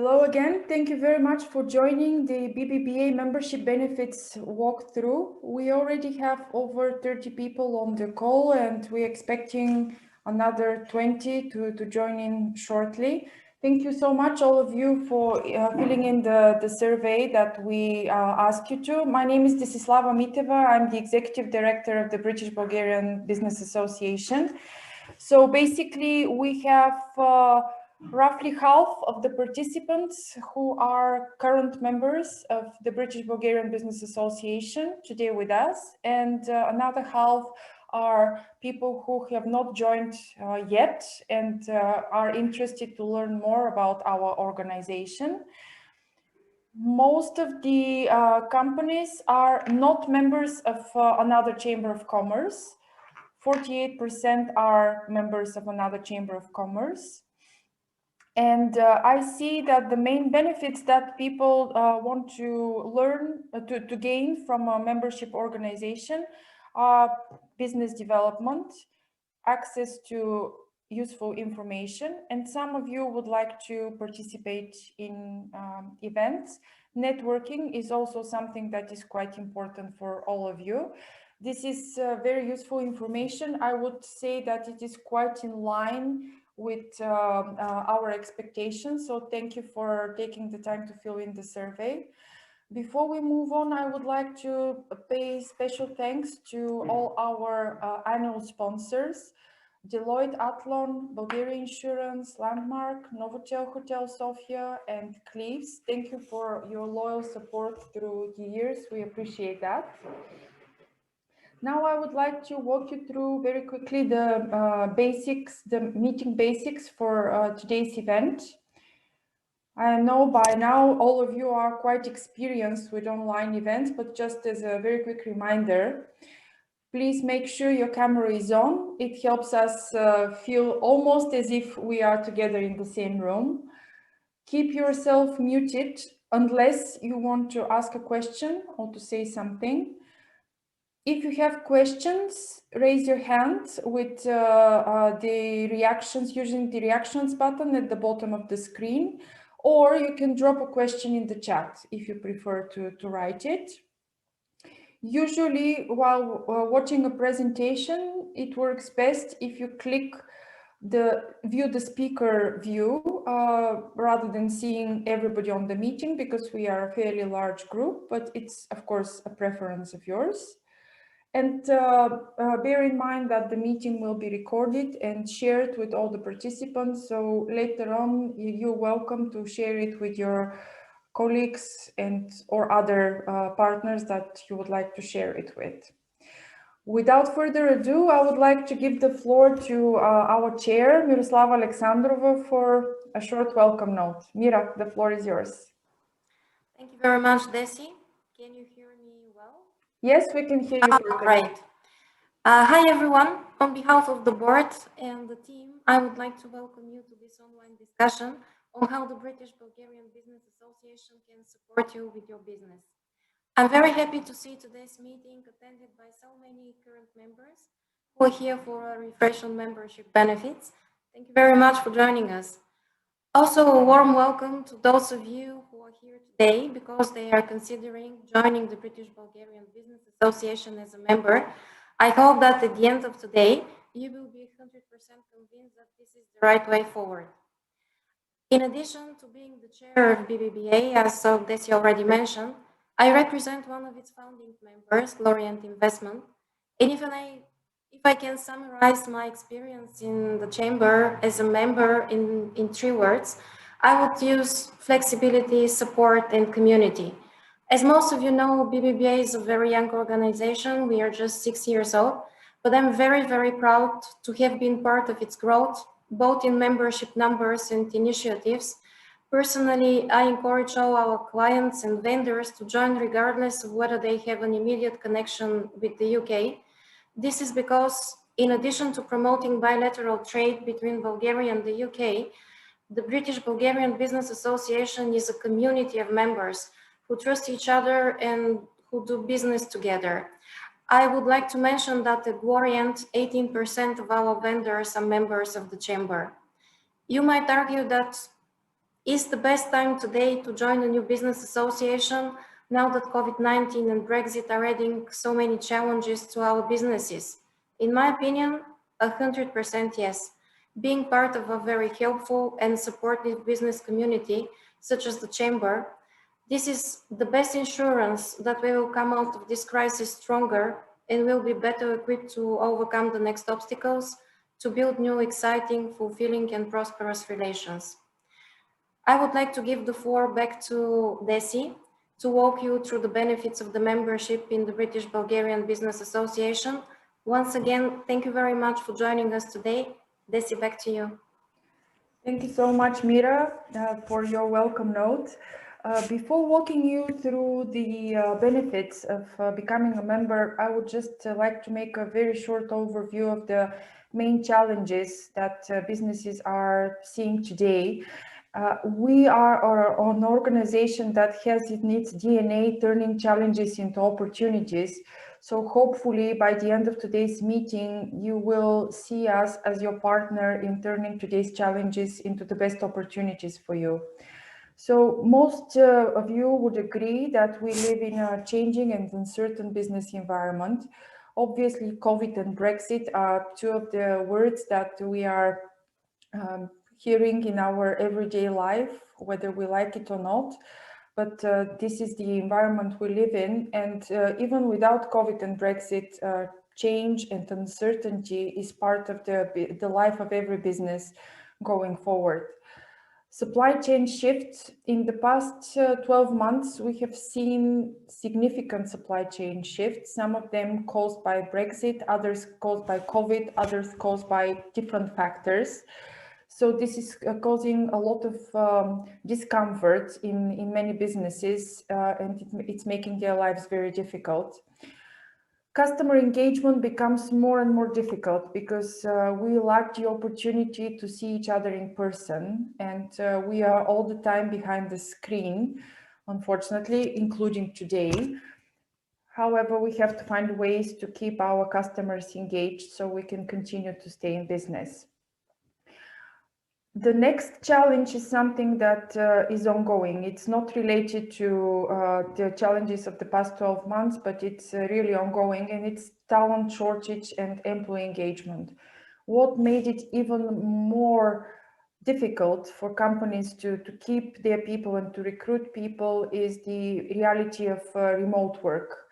Hello again. Thank you very much for joining the BBBA membership benefits walkthrough. We already have over 30 people on the call and we're expecting another 20 to join in shortly. Thank you so much, all of you, for filling in the survey that we asked you to. My name is Desislava Miteva. I'm the Executive Director of the British Bulgarian Business Association. So basically, we have roughly half of the participants who are current members of the British Bulgarian Business Association today with us, and another half are people who have not joined yet and are interested to learn more about our organization. Most of the companies are not members of another Chamber of Commerce. 48% are members of another Chamber of Commerce. And I see that the main benefits that people want to learn, to gain from a membership organization are business development, access to useful information, and some of you would like to participate in events. Networking is also something that is quite important for all of you. This is very useful information. I would say that it is quite in line with our expectations. So thank you for taking the time to fill in the survey. Before we move on, I would like to pay special thanks to all our annual sponsors: Deloitte Athlon, Bulgaria Insurance, Landmark, Novotel Hotel Sofia, and Cleves. Thank you for your loyal support through the years. We appreciate that. Now I would like to walk you through very quickly the basics, the meeting basics for today's event. I know by now all of you are quite experienced with online events, but just as a very quick reminder, please make sure your camera is on. It helps us feel almost as if we are together in the same room. Keep yourself muted unless you want to ask a question or to say something. If you have questions, raise your hand with the reactions, using the reactions button at the bottom of the screen, or you can drop a question in the chat if you prefer to write it. Usually, while watching a presentation, it works best if you click the view the speaker view rather than seeing everybody on the meeting, because we are a fairly large group, but it's of course a preference of yours. And bear in mind that the meeting will be recorded and shared with all the participants. So later on, you're welcome to share it with your colleagues and or other partners that you would like to share it with. Without further ado, I would like to give the floor to our chair, Miroslava Alexandrova, for a short welcome note. Mira, the floor is yours. Thank you very much, Desi. Can you hear me well? Yes, we can hear you perfectly. Great. Hi, everyone. On behalf of the board and the team, I would like to welcome you to this online discussion on how the British Bulgarian Business Association can support you with your business. I'm very happy to see today's meeting attended by so many current members who are here for a refresh on membership benefits. Thank you very much for joining us. Also, a warm welcome to those of you who are here today because they are considering joining the British Bulgarian Business Association as a member. I hope that at the end of today, you will be 100% convinced that this is the right way forward. In addition to being the chair of BBBA, as Desi already mentioned, I represent one of its founding members, Lorient Investment. And if I can summarize my experience in the chamber as a member in 3 words, I would use flexibility, support, and community. As most of you know, BBBA is a very young organization. We are just 6 years old, but I'm very, very proud to have been part of its growth, both in membership numbers and initiatives. Personally, I encourage all our clients and vendors to join regardless of whether they have an immediate connection with the UK. This is because, in addition to promoting bilateral trade between Bulgaria and the UK, the British Bulgarian Business Association is a community of members who trust each other and who do business together. I would like to mention that at Lorient, 18% of our vendors are members of the chamber. You might argue that Is the best time today to join a new business association now that COVID-19 and Brexit are adding so many challenges to our businesses? In my opinion, 100% yes. Being part of a very helpful and supportive business community, such as the Chamber, this is the best insurance that we will come out of this crisis stronger and will be better equipped to overcome the next obstacles, to build new, exciting, fulfilling, and prosperous relations. I would like to give the floor back to Desi to walk you through the benefits of the membership in the British Bulgarian Business Association. Once again, thank you very much for joining us today. Desi, back to you. Thank you so much, Mira, for your welcome note. Before walking you through the benefits of becoming a member, I would just like to make a very short overview of the main challenges that businesses are seeing today. We are an organization that has in its DNA turning challenges into opportunities. So hopefully by the end of today's meeting, you will see us as your partner in turning today's challenges into the best opportunities for you. So most of you would agree that we live in a changing and uncertain business environment. Obviously, COVID and Brexit are two of the words that we are hearing in our everyday life, whether we like it or not. But this is the environment we live in. And even without COVID and Brexit, change and uncertainty is part of the life of every business going forward. Supply chain shifts. In the past 12 months, we have seen significant supply chain shifts, some of them caused by Brexit, others caused by COVID, others caused by different factors. So this is causing a lot of discomfort in many businesses, and it's making their lives very difficult. Customer engagement becomes more and more difficult because we lack the opportunity to see each other in person, and we are all the time behind the screen, unfortunately, including today. However, we have to find ways to keep our customers engaged so we can continue to stay in business. The next challenge is something that is ongoing. It's not related to the challenges of the past 12 months, but it's really ongoing, and it's talent shortage and employee engagement. What made it even more difficult for companies to keep their people and to recruit people is the reality of remote work.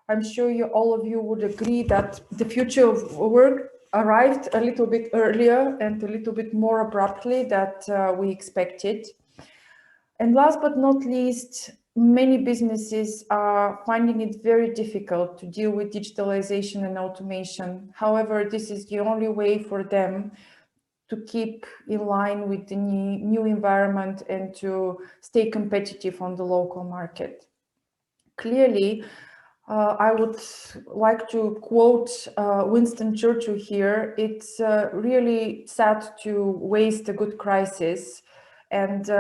I'm sure all of you would agree that the future of work arrived a little bit earlier and a little bit more abruptly than we expected. And last but not least, many businesses are finding it very difficult to deal with digitalization and automation. However, this is the only way for them to keep in line with the new environment and to stay competitive on the local market. Clearly, I would like to quote Winston Churchill here. It's really sad to waste a good crisis, and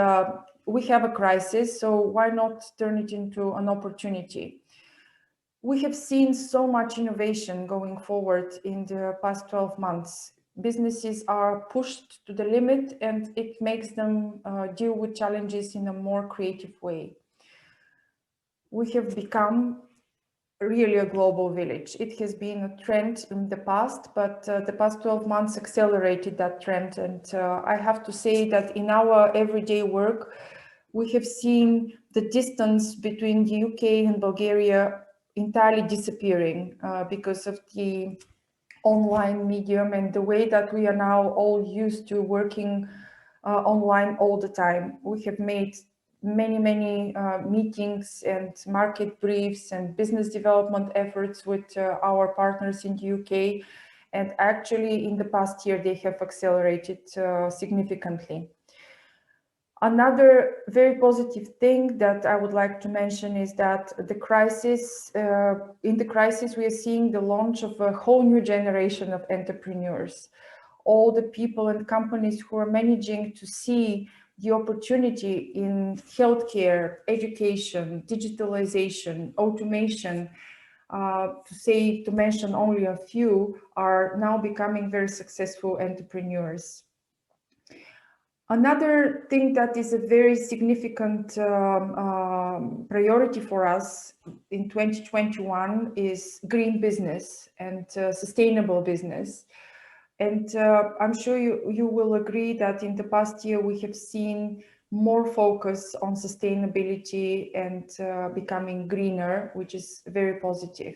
we have a crisis, so why not turn it into an opportunity? We have seen so much innovation going forward in the past 12 months. Businesses are pushed to the limit, and it makes them deal with challenges in a more creative way. We have become really a global village. It has been a trend in the past, but the past 12 months accelerated that trend. And I have to say that in our everyday work, we have seen the distance between the UK and Bulgaria entirely disappearing because of the online medium and the way that we are now all used to working online all the time. We have made many meetings and market briefs and business development efforts with our partners in the UK, and actually in the past year they have accelerated significantly. Another very positive thing that I would like to mention is that in the crisis we are seeing the launch of a whole new generation of entrepreneurs. All the people and companies who are managing to see the opportunity in healthcare, education, digitalization, automation, to mention only a few, are now becoming very successful entrepreneurs. Another thing that is a very significant priority for us in 2021 is green business and sustainable business. And I'm sure you will agree that in the past year we have seen more focus on sustainability and becoming greener, which is very positive.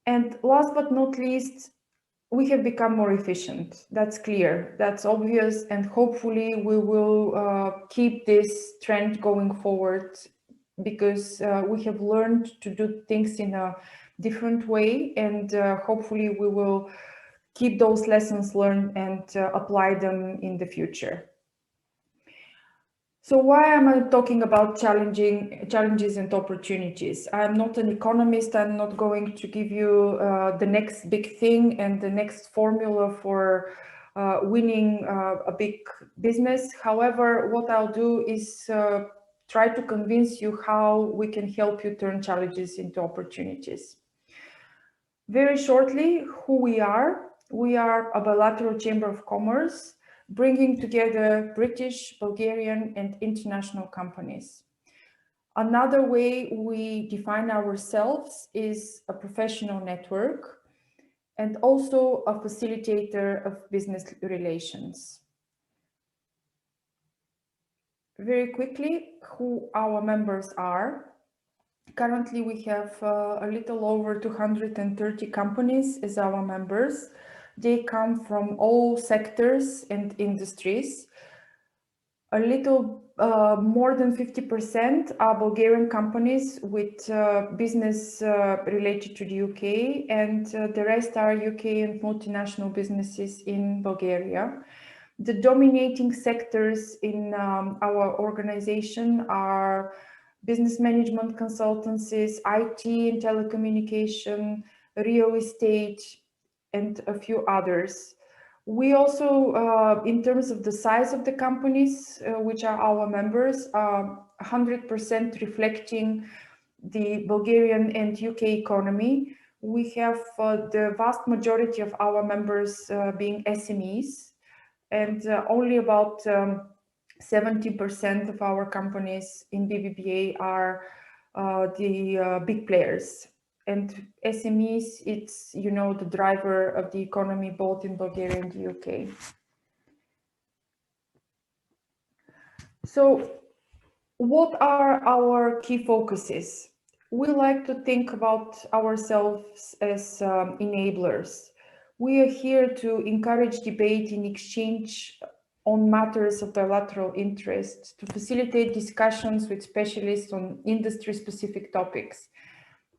And last but not least, we have become more efficient. That's clear, that's obvious, and hopefully we will keep this trend going forward, because we have learned to do things in a different way, and hopefully we will keep those lessons learned and apply them in the future. So why am I talking about challenges and opportunities? I'm not an economist. I'm not going to give you the next big thing and the next formula for winning a big business. However, what I'll do is try to convince you how we can help you turn challenges into opportunities. Very shortly, who we are. We are a bilateral chamber of commerce, bringing together British, Bulgarian, and international companies. Another way we define ourselves is a professional network and also a facilitator of business relations. Very quickly, who our members are. Currently, we have a little over 230 companies as our members. They come from all sectors and industries. A little more than 50% are Bulgarian companies with business related to the UK, and the rest are UK and multinational businesses in Bulgaria. The dominating sectors in our organization are business management consultancies, IT and telecommunication, real estate, and a few others. We also, in terms of the size of the companies, which are our members, are 100% reflecting the Bulgarian and UK economy. We have the vast majority of our members being SMEs, and only about 70% of our companies in BBBA are the big players. And SMEs, it's, you know, the driver of the economy, both in Bulgaria and the UK. So what are our key focuses? We like to think about ourselves as enablers. We are here to encourage debate and exchange on matters of bilateral interest, to facilitate discussions with specialists on industry-specific topics,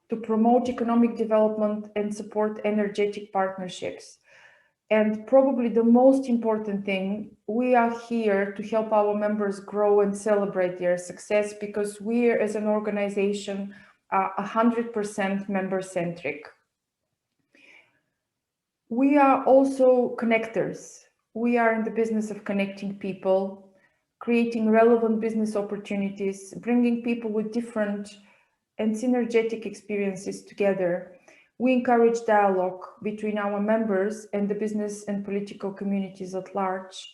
to promote economic development and support energetic partnerships. And probably the most important thing, we are here to help our members grow and celebrate their success, because we as an organization are 100% member-centric. We are also connectors. We are in the business of connecting people, creating relevant business opportunities, bringing people with different and synergetic experiences together. We encourage dialogue between our members and the business and political communities at large.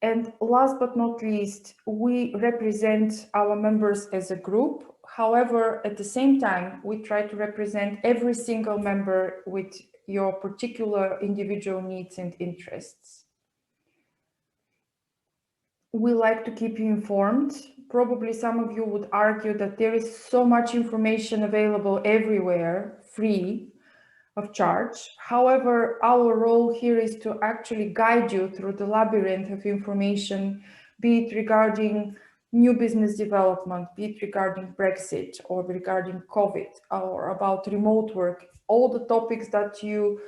And last but not least, we represent our members as a group. However, at the same time, we try to represent every single member with your particular individual needs and interests. We like to keep you informed. Probably some of you would argue that there is so much information available everywhere, free of charge. However, our role here is to actually guide you through the labyrinth of information, be it regarding new business development, be it regarding Brexit or regarding COVID or about remote work. All the topics that you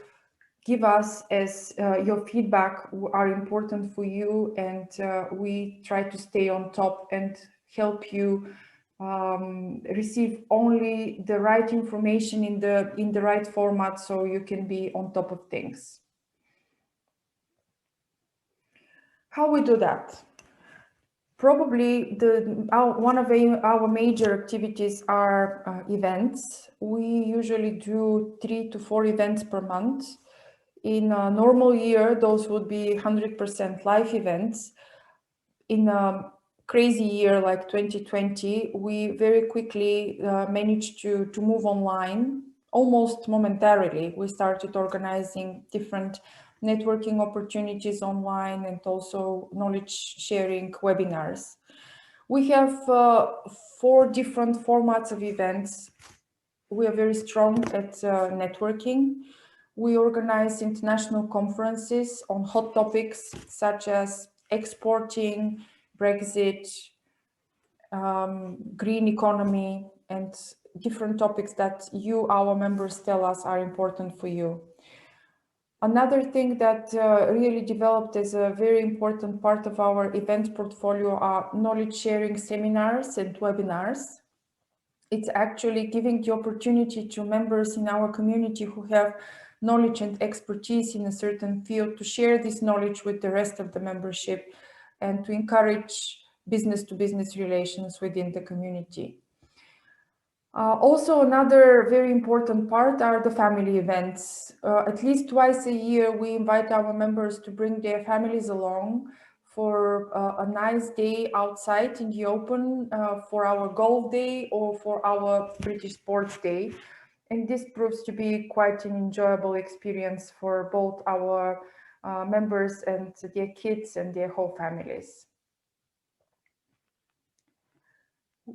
give us as your feedback are important for you, and we try to stay on top and help you receive only the right information in the right format, so you can be on top of things. How we do that? Probably one of our major activities are events. We usually do 3 to 4 events per month. In a normal year, those would be 100% live events. in a crazy year like 2020, we very quickly managed to move online almost momentarily. We started organizing different networking opportunities online and also knowledge sharing webinars. We have 4 different formats of events. We are very strong at networking. We organize international conferences on hot topics such as exporting, Brexit, green economy, and different topics that you, our members, tell us are important for you. Another thing that really developed as a very important part of our event portfolio are knowledge sharing seminars and webinars. It's actually giving the opportunity to members in our community who have knowledge and expertise in a certain field to share this knowledge with the rest of the membership and to encourage business-to-business relations within the community. Also, another very important part are the family events. At least twice a year, we invite our members to bring their families along for a nice day outside in the open, for our golf day or for our British sports day. And this proves to be quite an enjoyable experience for both our members and their kids and their whole families.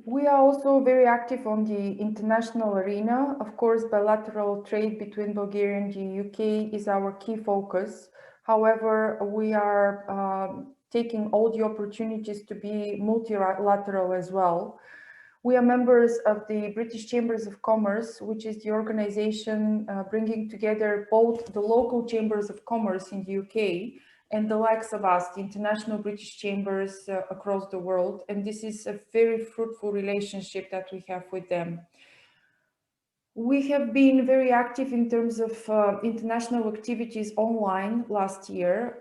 We are also very active on the international arena. Of course, bilateral trade between Bulgaria and the UK is our key focus. However, we are taking all the opportunities to be multilateral as well. We are members of the British Chambers of Commerce, which is the organization bringing together both the local chambers of commerce in the UK and the likes of us, the international British chambers across the world. And this is a very fruitful relationship that we have with them. We have been very active in terms of international activities online last year,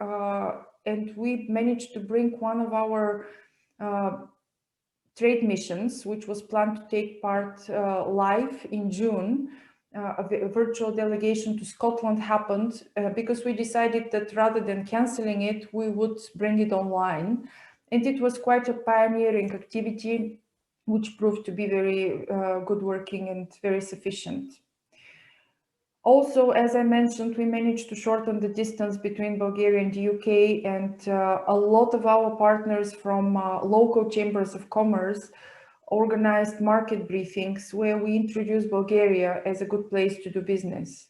and we managed to bring one of our trade missions, which was planned to take part live in June. A virtual delegation to Scotland happened because we decided that rather than cancelling it, we would bring it online. And it was quite a pioneering activity, which proved to be very good working and very sufficient. Also, as I mentioned, we managed to shorten the distance between Bulgaria and the UK, and a lot of our partners from local chambers of commerce organized market briefings where we introduced Bulgaria as a good place to do business.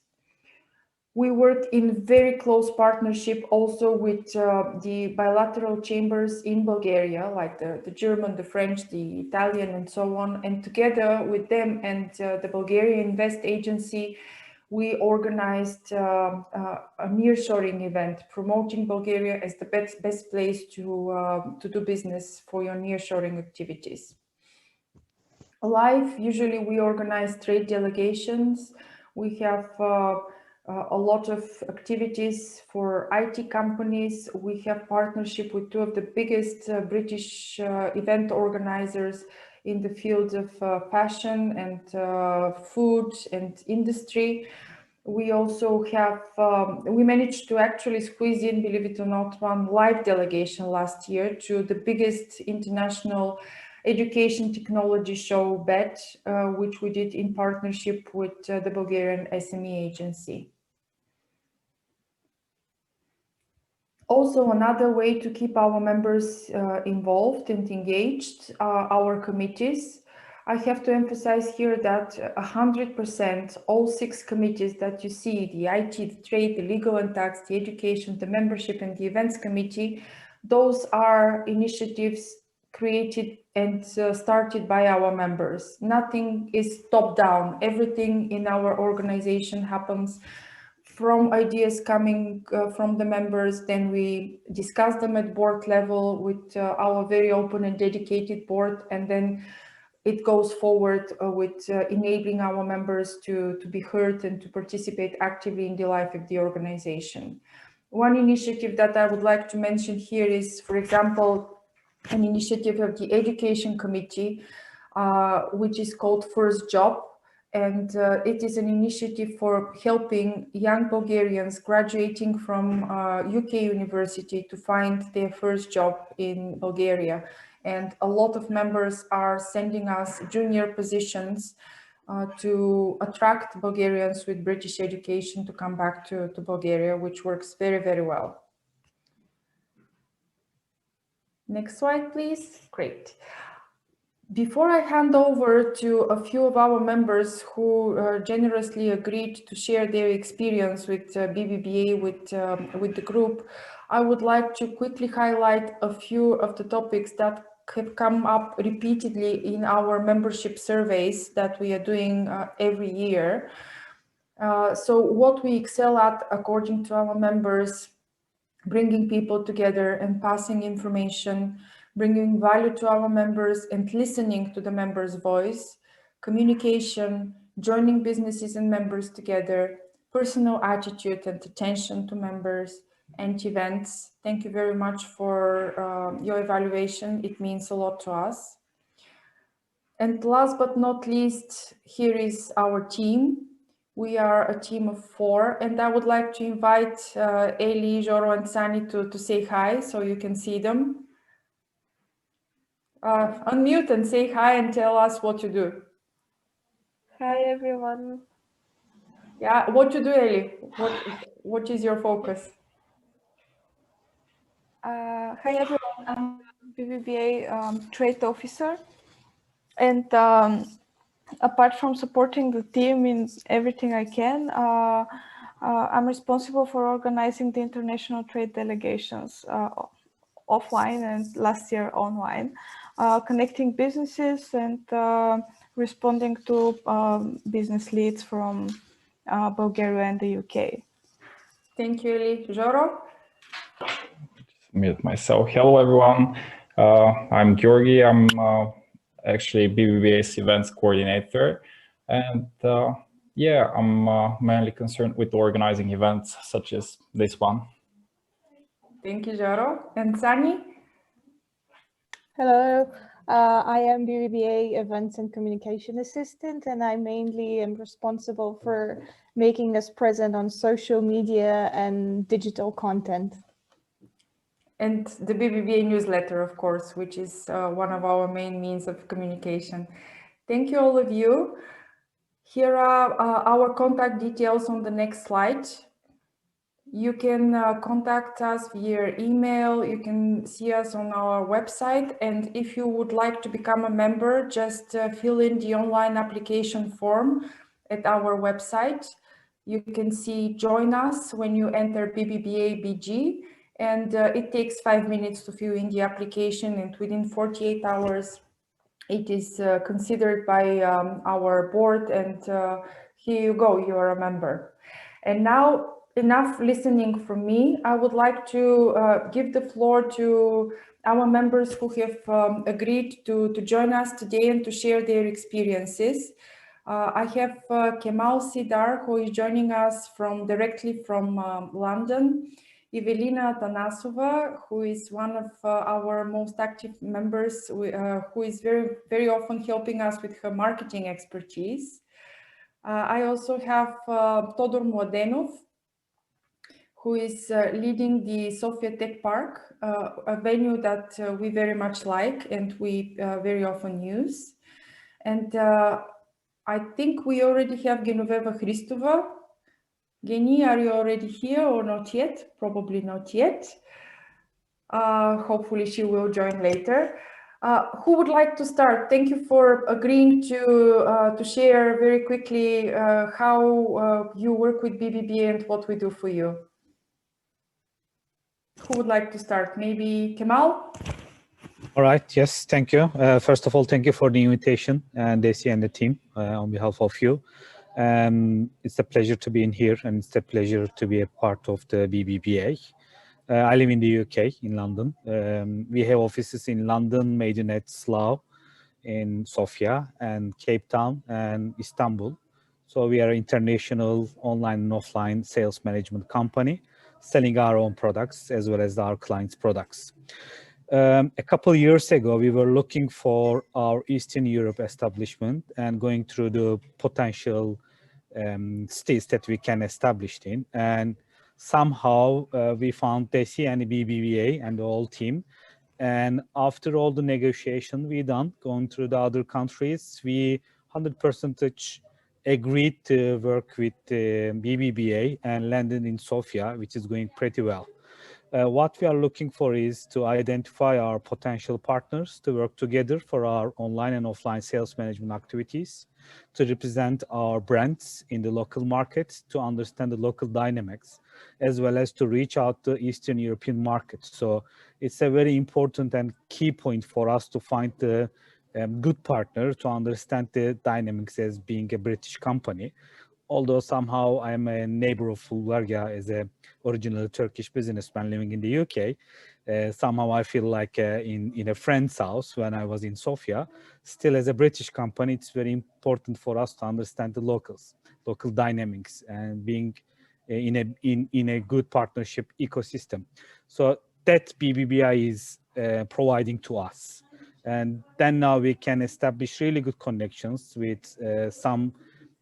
We worked in very close partnership also with the bilateral chambers in Bulgaria, like the German, the French, the Italian, and so on. And together with them and the Bulgarian Invest Agency, we organized a nearshoring event promoting Bulgaria as the best place to do business for your nearshoring activities. Live, usually we organize trade delegations. We have a lot of activities for IT companies. We have partnership with 2 of the biggest British event organizers in the fields of fashion and food and industry. We also have, we managed to actually squeeze in, believe it or not, one live delegation last year to the biggest international education technology show, BET, which we did in partnership with the Bulgarian SME agency. Also, another way to keep our members involved and engaged are our committees. I have to emphasize here that 100%, all 6 committees that you see, the IT, the trade, the legal and tax, the education, the membership, and the events committee, those are initiatives created and started by our members. Nothing is top down. Everything in our organization happens from ideas coming from the members. Then we discuss them at board level with our very open and dedicated board, and then it goes forward with enabling our members to be heard and to participate actively in the life of the organization. One initiative that I would like to mention here is, for example, an initiative of the Education Committee, which is called First Job. And it is an initiative for helping young Bulgarians graduating from UK university to find their first job in Bulgaria. And a lot of members are sending us junior positions to attract Bulgarians with British education to come back to Bulgaria, which works very, very well. Next slide, please. Great. Before I hand over to a few of our members who generously agreed to share their experience with BBBA with the group, I would like to quickly highlight a few of the topics that have come up repeatedly in our membership surveys that we are doing every year. So what we excel at, according to our members, bringing people together and passing information, bringing value to our members and listening to the members' voice, communication, joining businesses and members together, personal attitude and attention to members, and events. Thank you very much for your evaluation. It means a lot to us. And last but not least, here is our team. We are a team of 4, and I would like to invite Eli, Joro, and Sani to say hi so you can see them. Unmute and say hi and tell us what you do. Hi, everyone. Yeah, what you do, Eli? What is your focus? Hi, everyone. I'm BBBA trade officer. And apart from supporting the team in everything I can, I'm responsible for organizing the international trade delegations offline and last year online, connecting businesses and responding to business leads from Bulgaria and the UK. Thank you, Eli. Joro? Mute myself. Hello, everyone. I'm Georgi. I'm actually BBBA's events coordinator. And yeah, I'm mainly concerned with organizing events such as this one. Thank you, Joro. And Sani? Hello, I am BBBA Events and Communication Assistant, and I mainly am responsible for making us present on social media and digital content. And the BBBA newsletter, of course, which is one of our main means of communication. Thank you, all of you. Here are our contact details on the next slide. You can contact us via email. You can see us on our website. And if you would like to become a member, just fill in the online application form at our website. You can see join us when you enter BBBA BG. And it takes 5 minutes to fill in the application, and within 48 hours, it is considered by our board, and here you go, you are a member. And now, enough listening from me. I would like to give the floor to our members who have agreed to join us today and to share their experiences. I have Kemal Sidar, who is joining us directly from London. Evelina Tanasova, who is one of our most active members, who is very, very often helping us with her marketing expertise. I also have Todor Mladenov, who is leading the Sofia Tech Park, a venue that we very much like and we very often use. And I think we already have Genoveva Hristova. Geni, are you already here or not yet? Probably not yet. Hopefully she will join later. Who would like to start? Thank you for agreeing to share very quickly how you work with BBBA and what we do for you. Who would like to start? Maybe Kemal? All right, yes, thank you. First of all, thank you for the invitation, and Desi and the team on behalf of you. It's a pleasure to be in here, and it's a pleasure to be a part of the BBBA. I live in the UK, in London. We have offices in London, Maidenhead, Slough, in Sofia, and Cape Town, and Istanbul. So we are an international online and offline sales management company, selling our own products as well as our clients' products. A couple of years ago, we were looking for our Eastern Europe establishment and going through the potential states that we can establish in. And somehow we found Desi and the BBBA and the whole team. And after all the negotiation we done, going through the other countries, we 100% agreed to work with BBBA and landed in Sofia, which is going pretty well. What we are looking for is to identify our potential partners to work together for our online and offline sales management activities, to represent our brands in the local market, to understand the local dynamics, as well as to reach out to Eastern European markets. So it's a very important and key point for us to find the good partner to understand the dynamics as being a British company. Although somehow I'm a neighbor of Bulgaria as a original Turkish businessman living in the UK, somehow I feel like in a friend's house when I was in Sofia. Still, as a British company, it's very important for us to understand the local dynamics, and being in a good partnership ecosystem. So that BBBI is providing to us. And then now we can establish really good connections with some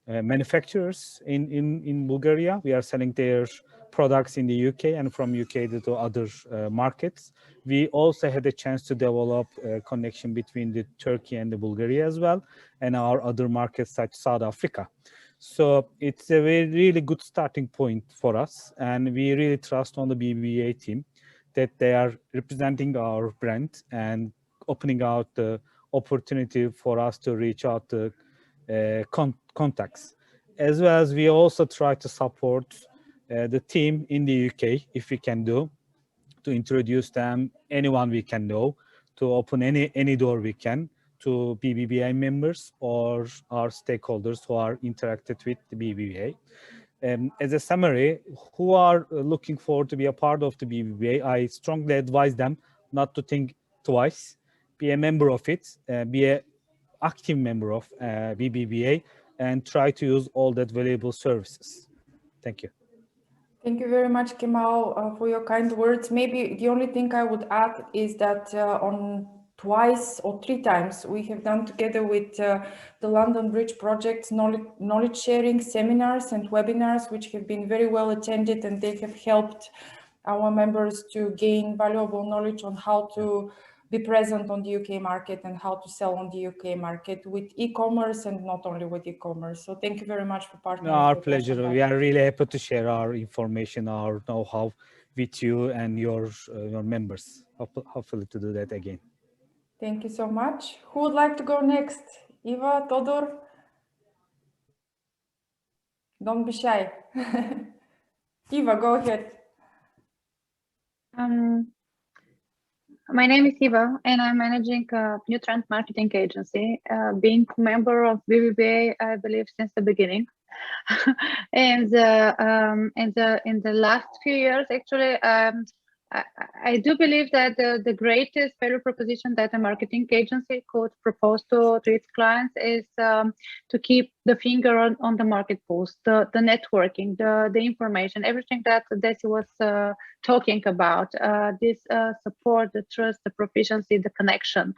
manufacturers in Bulgaria. We are selling their products in the UK and from UK to other markets. We also had a chance to develop a connection between the Turkey and the Bulgaria as well, and our other markets such as South Africa. So it's a really good starting point for us, and we really trust on the BBBA team that they are representing our brand and opening out the opportunity for us to reach out to contacts. As well as we also try to support the team in the UK, if we can do, to introduce them, anyone we can know, to open any door we can to BBBA members or our stakeholders who are interacted with the BBBA. As a summary, who are looking forward to be a part of the BBBA, I strongly advise them not to think twice, be a member of it, be an active member of BBBA, and try to use all that valuable services. Thank you. Thank you very much, Kemal, for your kind words. Maybe the only thing I would add is that on twice or three times we have done together with the London Bridge Project knowledge sharing seminars and webinars, which have been very well attended, and they have helped our members to gain valuable knowledge on how to be present on the UK market and how to sell on the UK market with e-commerce and not only with e-commerce. So thank you very much for partnering. Our pleasure. We are really happy to share our information, our know-how with you and your members. Hopefully to do that again. Thank you so much. Who would like to go next? Eva, Todor? Don't be shy. Eva, go ahead. My name is Eva, and I'm managing a new trend marketing agency. Being a member of BBBA, I believe, since the beginning. And in the last few years, actually, I do believe that the greatest value proposition that a marketing agency could propose to its clients is to keep the finger on the market pulse, the networking, the information, everything that Desi was talking about, this support, the trust, the proficiency, the connection.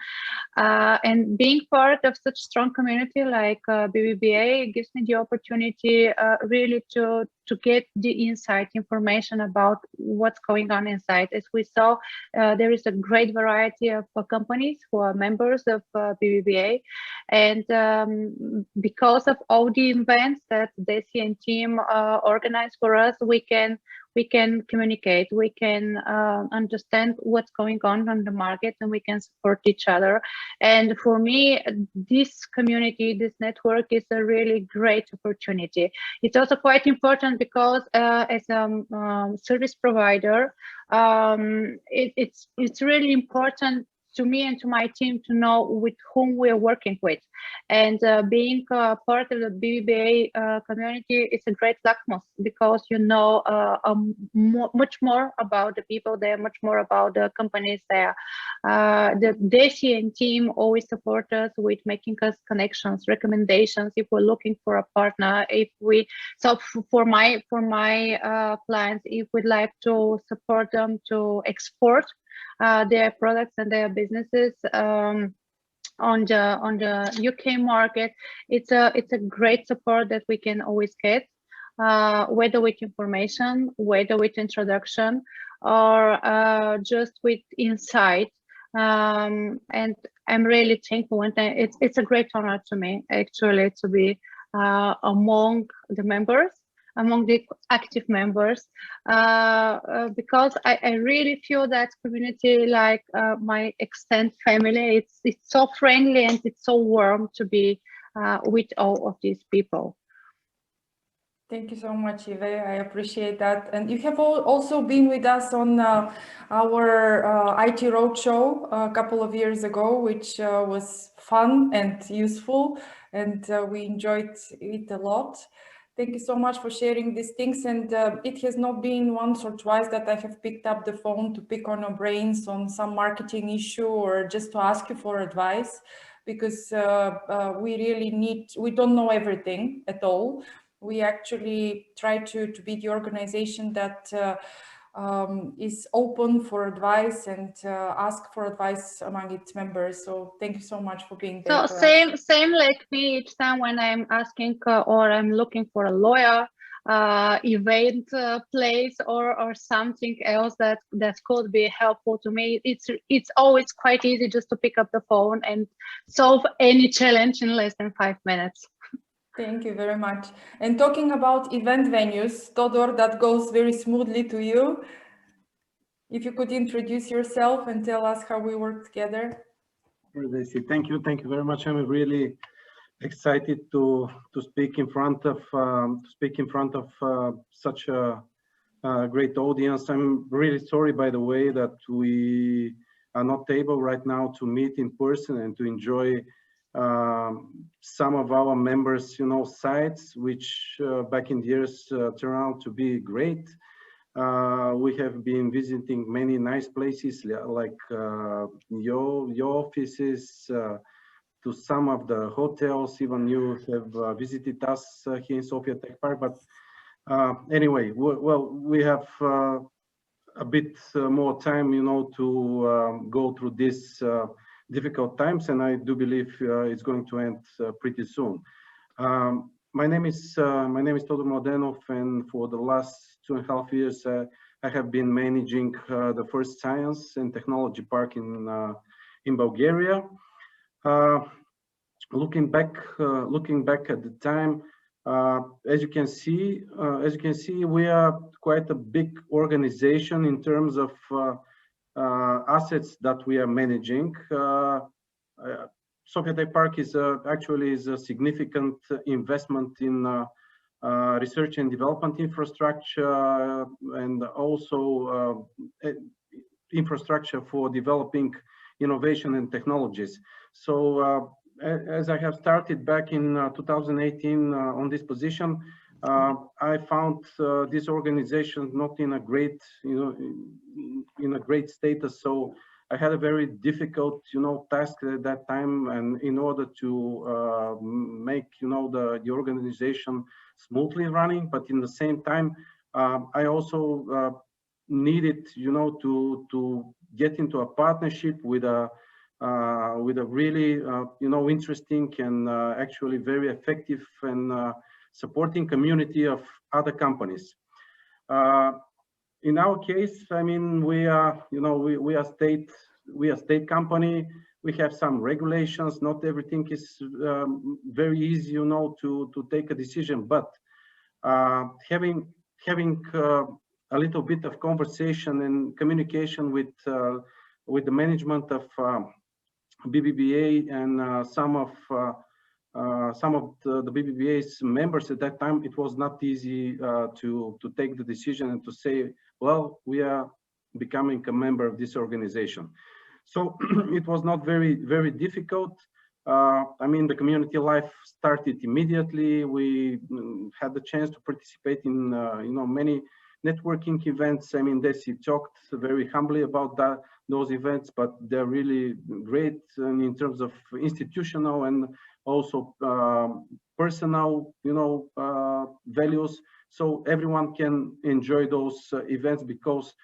And being part of such strong community like BBBA gives me the opportunity really to get the insight information about what's going on inside. As we saw, there is a great variety of companies who are members of BBBA, and because of all the events that Desi and team organize for us, we can communicate, we can understand what's going on the market, and we can support each other. And for me, this community, this network is a really great opportunity. It's also quite important because as a service provider, it's really important to me and to my team to know with whom we are working with. And being part of the BBBA community is a great lakmus, because you know much more about the people there, much more about the companies there. The Desi and team always support us with making us connections, recommendations if we're looking for a partner. So for my clients, if we'd like to support them to export their products and their businesses on the UK market. It's a great support that we can always get, whether with information, whether with introduction, or just with insight. And I'm really thankful, and it's a great honor to me actually to be among the members, among the active members, because I really feel that community like my extended family. It's so friendly and it's so warm to be with all of these people. Thank you so much, Ive. I appreciate that. And you have also been with us on our IT Roadshow a couple of years ago, which was fun and useful, and we enjoyed it a lot. Thank you so much for sharing these things. And it has not been once or twice that I have picked up the phone to pick on your brains on some marketing issue or just to ask you for advice, because we really we don't know everything at all. We actually try to be the organization that is open for advice and ask for advice among its members. So thank you so much for being there. So same like me each time when I'm asking or I'm looking for a lawyer, event place or something else that could be helpful to me. It's always quite easy just to pick up the phone and solve any challenge in less than 5 minutes. Thank you very much. And talking about event venues, Todor, that goes very smoothly to you. If you could introduce yourself and tell us how we work together. Thank you very much. I'm really excited to speak in front of such a great audience. I'm really sorry, by the way, that we are not able right now to meet in person and to enjoy some of our members, sites, which back in the years turned out to be great. We have been visiting many nice places like your offices, to some of the hotels. Even you have visited us here in Sofia Tech Park. But anyway, we have a bit more time, to go through this difficult times, and I do believe it's going to end pretty soon. My name is Todor Mladenov, and for the last 2.5 years, I have been managing the first science and technology park in Bulgaria. Looking back at the time, as you can see, we are quite a big organization in terms of assets that we are managing. Sofia Tech Park is actually a significant investment in research and development infrastructure, and also infrastructure for developing innovation and technologies. So as I have started back in 2018 on this position, I found this organization not in a great, in a great status. So I had a very difficult, task at that time, and in order to make, the organization smoothly running, but in the same time, I also needed, to get into a partnership with a really, interesting and actually very effective and supporting community of other companies. In our case, I mean, we are, we are state company. We have some regulations. Not everything is very easy, to take a decision. But having a little bit of conversation and communication with the management of BBBA and some of the BBBA's members at that time, it was not easy to take the decision and to say, well, we are becoming a member of this organization. So it was not very difficult. I mean, the community life started immediately. We had the chance to participate in many networking events. I mean, Desi talked very humbly about those events, but they're really great in terms of institutional and also personal, values. So everyone can enjoy those events because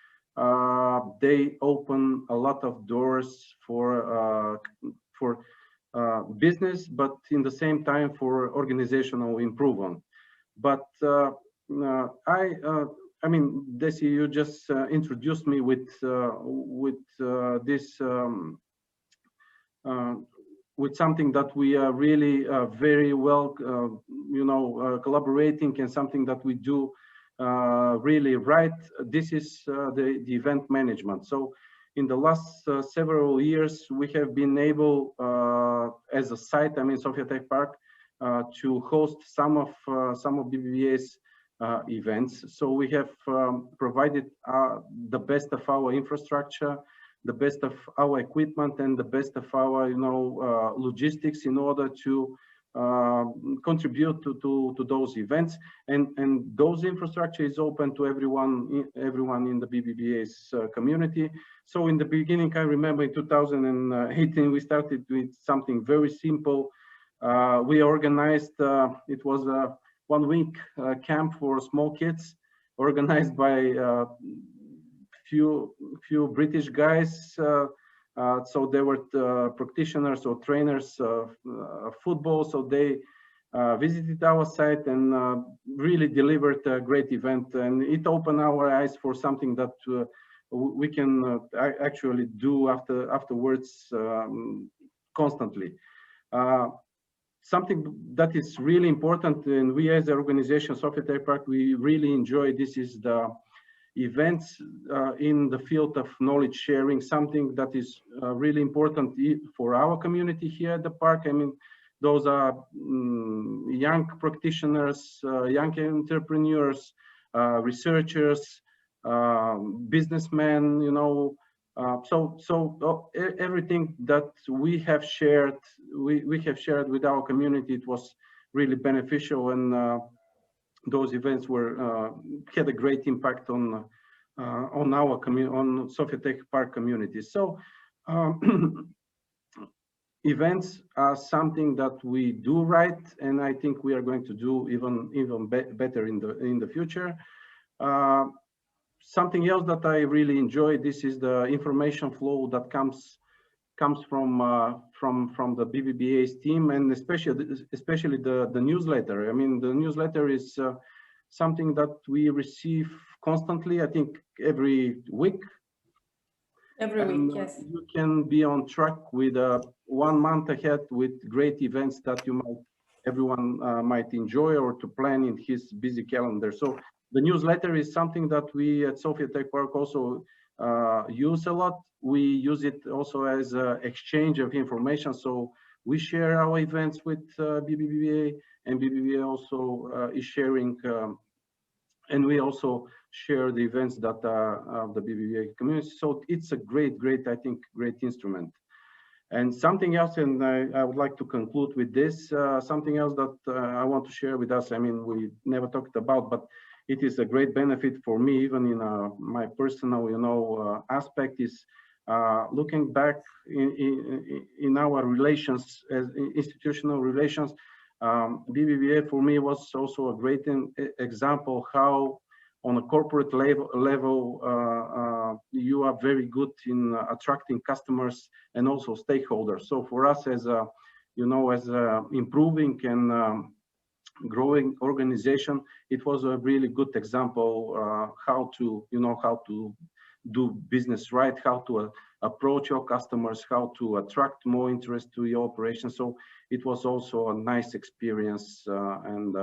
they open a lot of doors for business, but in the same time for organizational improvement. But I mean, Desi, you just introduced me with this with something that we are really very well, collaborating, and something that we do really right. This is the event management. So in the last several years, we have been able, as a site, I mean, Sofia Tech Park, to host some of BBVA's events. So we have provided the best of our infrastructure, the best of our equipment, and the best of our, logistics in order to contribute to those events. And those infrastructure is open to everyone in the BBBA's community. So in the beginning, I remember in 2018, we started with something very simple. We organized, it was a 1 week camp for small kids, organized by few British guys. So they were practitioners or trainers of football. So they visited our site and really delivered a great event. And it opened our eyes for something that we can actually do afterwards constantly. Something that is really important, and we as an organization, Sofia Tech Park, we really enjoy this, is the events in the field of knowledge sharing, something that is really important for our community here at the park. I mean, those are young practitioners, young entrepreneurs, researchers, businessmen, so everything that we have shared, we have shared with our community. It was really beneficial, and those events were had a great impact on our community, on Sofia Tech Park community. So events are something that we do right, and I think we are going to do even better in the future. Something else that I really enjoy, this is the information flow that comes from the BBBA's team, and especially the newsletter. I mean, the newsletter is something that we receive constantly, I think every week. Every week, yes. You can be on track with 1 month ahead with great events that everyone might enjoy or to plan in his busy calendar. So the newsletter is something that we at Sofia Tech Park also use a lot. We use it also as an exchange of information. So we share our events with BBBA, and BBBA also is sharing, and we also share the events that are of the BBBA community. So it's a great, I think, great instrument. And something else, and I would like to conclude with this, something else that I want to share with us. I mean, we never talked about, but it is a great benefit for me, even in my personal, aspect, is looking back in our relations, as institutional relations. BBVA for me was also a great example how, on a corporate level, you are very good in attracting customers and also stakeholders. So for us, as a, as a improving and growing organization, it was a really good example how to do business right, how to approach your customers, how to attract more interest to your operation. So it was also a nice experience and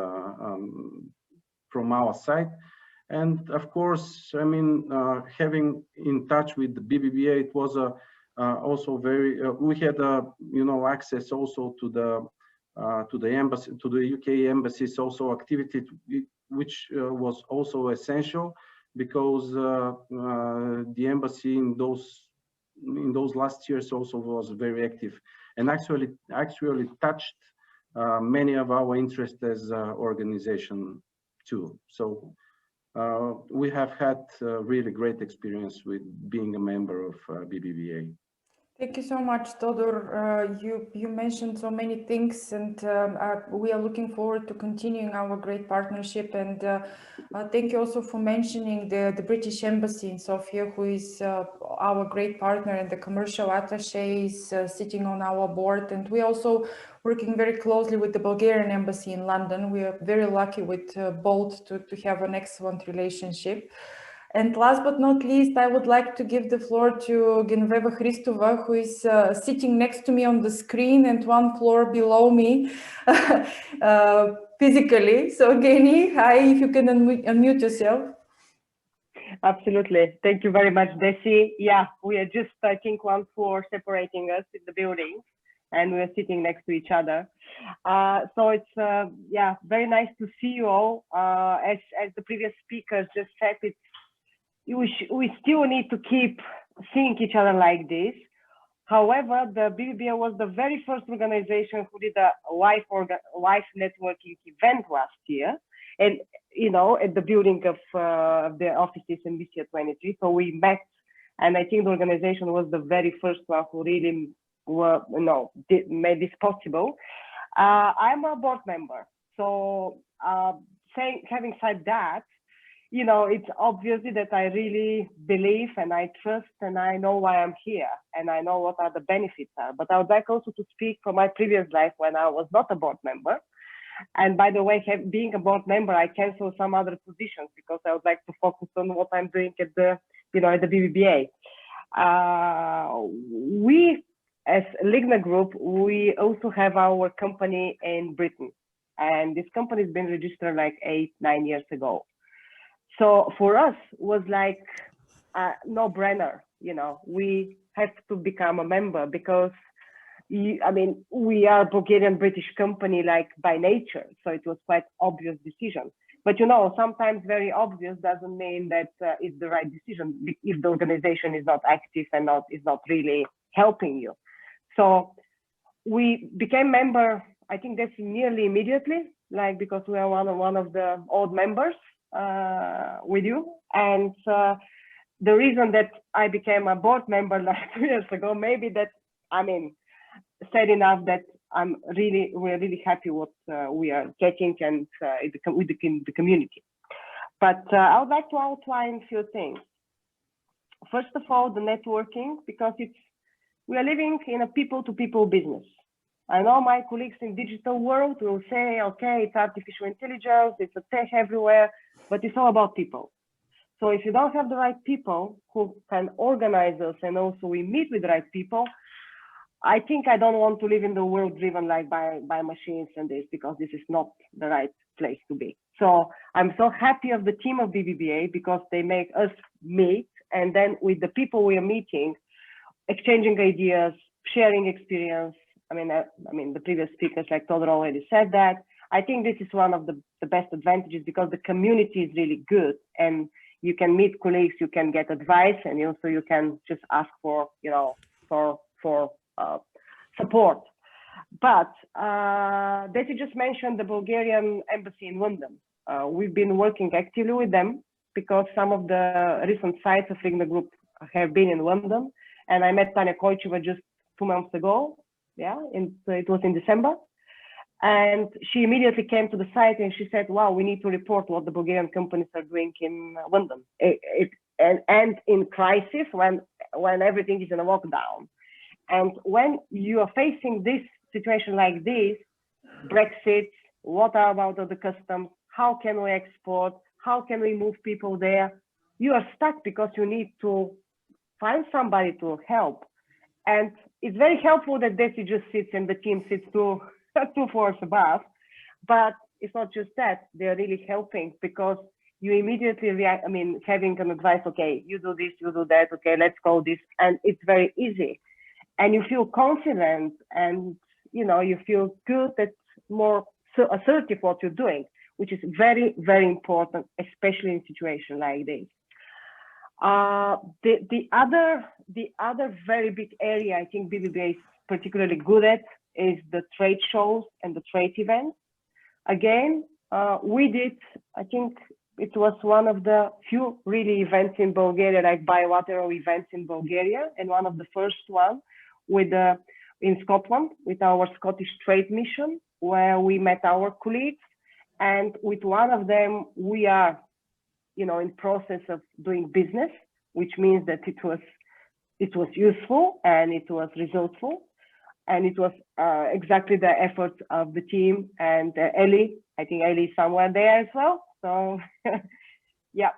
from our side. And of course, I mean, having in touch with the BBBA, it was also very. We had access also to the embassy, to the UK embassy's also activity, which was also essential, because the embassy in those last years also was very active, and actually touched many of our interests as organization too. So we have had really great experience with being a member of BBBA. Thank you so much, Todor. You mentioned so many things, and we are looking forward to continuing our great partnership. And thank you also for mentioning the British Embassy in Sofia, who is our great partner, and the commercial attaché is sitting on our board. And we're also working very closely with the Bulgarian Embassy in London. We are very lucky with both to have an excellent relationship. And last but not least, I would like to give the floor to Genoveva Hristova, who is sitting next to me on the screen and one floor below me physically. So Geni, hi, if you can unmute yourself. Absolutely. Thank you very much, Desi. Yeah, we are just, I think, one floor separating us in the building, and we are sitting next to each other. So it's, yeah, very nice to see you all. As the previous speakers just said, we still need to keep seeing each other like this. However, the BBBA was the very first organization who did a live networking event last year, and at the building of the offices in BCA 23. So we met, and I think the organization was the very first one who really made this possible. I'm a board member, so having said that, it's obviously that I really believe and I trust and I know why I'm here and I know what are the benefits are. But I would like also to speak from my previous life when I was not a board member. And by the way, being a board member, I cancel some other positions because I would like to focus on what I'm doing at the, at the BBBA. We, as Ligna Group, we also have our company in Britain. And this company has been registered like 8-9 years ago. So for us, was like a no-brainer, we have to become a member because, we are a Bulgarian British company like by nature. So it was quite obvious decision. But sometimes very obvious doesn't mean that it's the right decision if the organization is not active and is not really helping you. So we became member, I think that's nearly immediately, like because we are one of the old members. With you, and the reason that I became a board member like 2 years ago, maybe that said enough that we're really happy what we are getting and with the community. But I would like to outline a few things. First of all, the networking, because we are living in a people-to-people business. I know my colleagues in digital world will say, okay, it's artificial intelligence, it's a tech everywhere, but it's all about people. So if you don't have the right people who can organize us and also we meet with the right people, I think I don't want to live in the world driven like by machines and this, because this is not the right place to be. So I'm so happy of the team of BBBA because they make us meet, and then with the people we are meeting, exchanging ideas, sharing experience. The previous speakers like Todor already said that. I think this is one of the best advantages because the community is really good and you can meet colleagues, you can get advice, and also you can just ask for, support. But Desi just mentioned the Bulgarian embassy in London. We've been working actively with them because some of the recent sites of Ligna Group have been in London, and I met Tanya Koicheva just 2 months ago. Yeah, it was in December. And she immediately came to the site and she said, wow, we need to report what the Bulgarian companies are doing in London. And in crisis when everything is in a lockdown. And when you are facing this situation like this, Brexit, what about the customs? How can we export? How can we move people there? You are stuck because you need to find somebody to help. And it's very helpful that Desi just sits and the team sits two floors above, but it's not just that, they're really helping because you immediately react, having an advice, okay, you do this, you do that, okay, let's go this, and it's very easy. And you feel confident and, you feel good, that's more assertive what you're doing, which is very, very important, especially in a situation like this. The other very big area I think BBBA is particularly good at is the trade shows and the trade events. Again, we did, I think it was one of the few really events in Bulgaria, like bilateral events in Bulgaria, and one of the first one with in Scotland with our Scottish trade mission, where we met our colleagues, and with one of them we are, you know, in process of doing business, which means that it was useful and it was resultful, and it was exactly the efforts of the team and Ellie. I think Ellie is somewhere there as well. So yeah,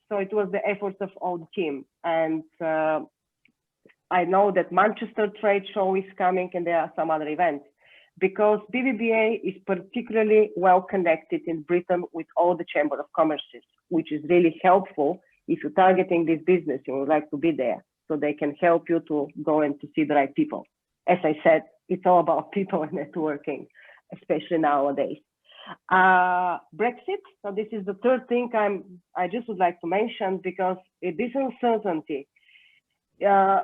so it was the efforts of all the team. And I know that Manchester Trade Show is coming, and there are some other events, because BBBA is particularly well connected in Britain with all the Chamber of Commerces, which is really helpful if you're targeting this business and would like to be there, so they can help you to go and to see the right people. As I said, it's all about people and networking, especially nowadays. Brexit, so this is the third thing I just would like to mention, because this uncertainty,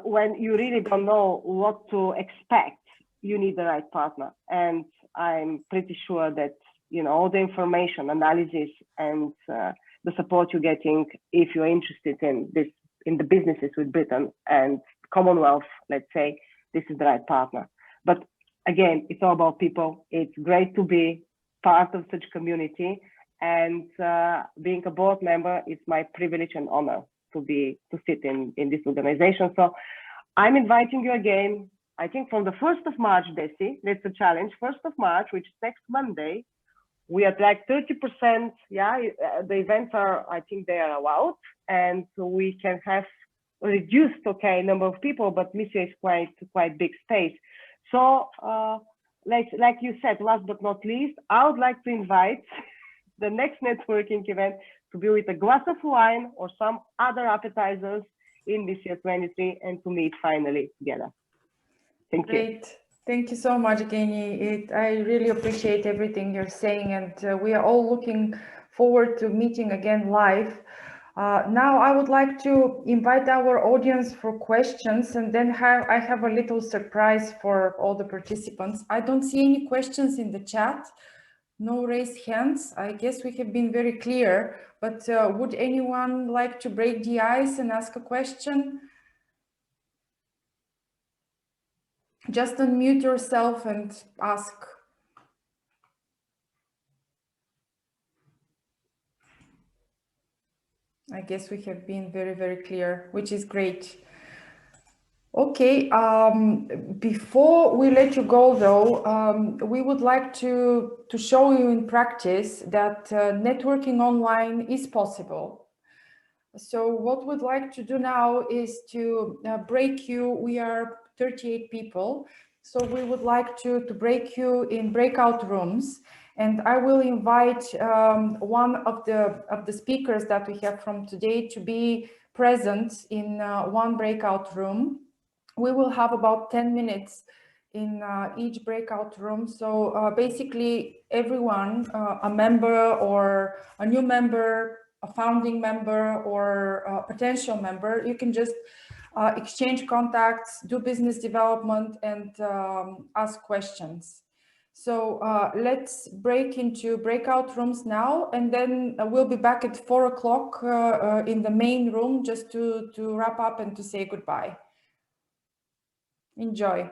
when you really don't know what to expect, you need the right partner. And I'm pretty sure that, you know, all the information, analysis, and the support you're getting, if you're interested in this, in the businesses with Britain and Commonwealth, let's say, this is the right partner. But again, it's all about people. It's great to be part of such community, and being a board member, it's my privilege and honor to sit in this organization. So I'm inviting you again, I think from the 1st of March, Desi, that's a challenge, 1st of March, which is next Monday. We are like 30%, yeah, the events are, I think they are allowed, and so we can have a reduced, okay, number of people, but Misia is quite big space. So like you said, last but not least, I would like to invite the next networking event to be with a glass of wine or some other appetizers in this year 23, and to meet finally together. Thank you. Great. Thank you so much, Geni. I really appreciate everything you're saying, and we are all looking forward to meeting again live. Now I would like to invite our audience for questions, and then I have a little surprise for all the participants. I don't see any questions in the chat, no raised hands. I guess we have been very clear, but would anyone like to break the ice and ask a question? Just unmute yourself and ask. I guess we have been very, very clear, which is great. Okay, before we let you go though, we would like to show you in practice that networking online is possible. So what we'd like to do now is to break you. We are 38 people, so we would like to break you in breakout rooms, and I will invite one of the speakers that we have from today to be present in one breakout room. We will have about 10 minutes in each breakout room. So basically everyone, a member or a new member, a founding member or a potential member, you can just exchange contacts, do business development, and ask questions. So let's break into breakout rooms now, and then we'll be back at 4 o'clock in the main room just to wrap up and to say goodbye. Enjoy.